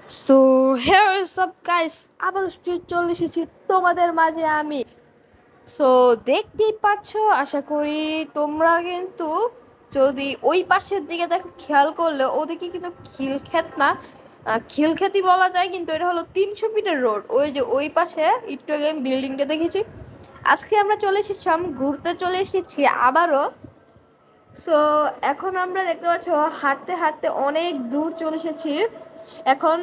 So here সব guys, আবার চলে এসেছি তোমাদের মাঝে আমি। সো দেখতেই পাচ্ছ, আশা করি তোমরা কিন্তু যদি ওই পাশের দিকে দেখো, খেয়াল করলে ওদিকে কিন্তু খিলক্ষেত না, খিলক্ষেতই বলা যায়, কিন্তু এটা হলো 300 ফিটের রোড। ওই যে ওই পাশে একটু আগে আমি বিল্ডিংটা দেখেছি। আজকে আমরা চলে এসেছিলাম, ঘুরতে চলে এসেছি আবারও। সো এখন আমরা দেখতে পাচ্ছ, হাঁটতে হাঁটতে অনেক দূর চলে এসেছি। এখন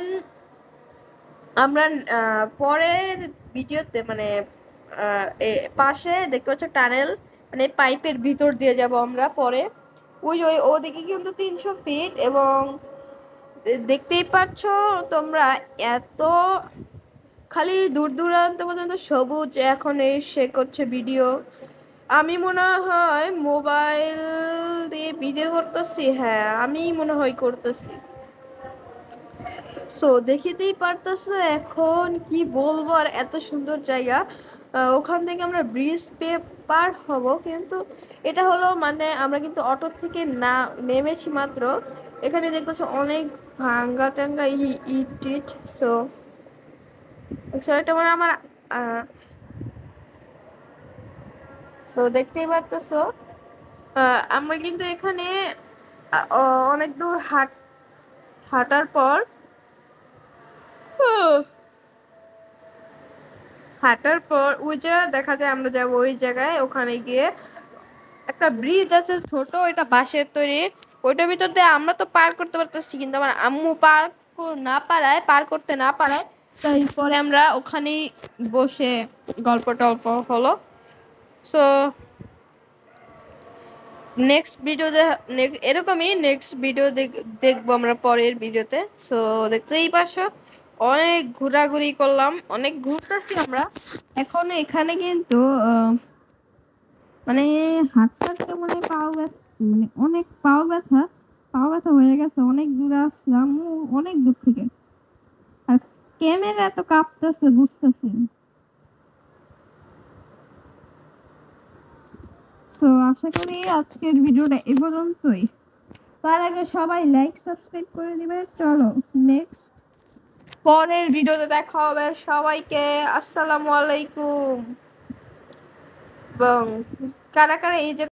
আমরা পরের ভিডিওতে মানে পাশে দেখতে পাচ্ছ টানেল, মানে পাইপের ভিতর দিয়ে যাব আমরা পরে। ওই ওই ওদিকে কিন্তু 300 ফিট, এবং দেখতেই পাচ্ছ তোমরা, এত খালি দূর দূরান্ত পর্যন্ত সবুজ। এখন এই সে করছে ভিডিও, আমি মনে হয় মোবাইল দিয়ে ভিডিও করতেছি। হ্যাঁ, আমি মনে হয় করতেছি। সো দেখিতেই পারতেছো এখন কি বলবো, আর এত সুন্দর জায়গা। ওখান থেকে আমরা ব্রিজ পেয়ে পার হব, কিন্তু এটা হলো মানে আমরা কিন্তু অটো থেকে না নেমেছি মাত্র। এখানে দেখতেছো অনেক ভাঙ্গা টাঙ্গা ইট টিট। সো এটা মানে আমার সো দেখতেই পারতেছো, আমরা কিন্তু এখানে অনেক দূর হাঁটার পর ওই যে দেখা যায় আমরা যাবো ওই জায়গায়। ওখানে গিয়ে একটা ব্রিজ আছে ছোট, এটা বাঁশের তৈরি। ওইটার ভিতর দিয়ে আমরা তো পার করতে পারতেছি, কিন্তু আমার আম্মু পার করতে না পারায়, তাই পরে আমরা ওখানেই বসে গল্প টল্প হলো। সো নেক্সট ভিডিওতে এরকমই নেক্সট ভিডিও দেখবো আমরা পরের ভিডিওতে। সো দেখতেই পারছো, অনেক ঘোরাঘুরি করলাম, অনেক ঘুরতেছি আমরা। এখন এখানে কিন্তু মানে হাঁটতে হাঁটতে মানে পাও ব্যথা, মানে অনেক পাও ব্যথা হয়ে গেছে। অনেক দূরে আসলাম, অনেক দূর থেকে। আর ক্যামেরা এত কাঁপতেছে, বুঝতেছি। তো আশা করি আজকের ভিডিওটা এ পর্যন্তই। তার আগে সবাই লাইক সাবস্ক্রাইব করে দিবে। চলো নেক্সট পরের ভিডিওতে দেখা হবে। সবাইকে আসসালামু আলাইকুম। এবং কারা কারা এই যে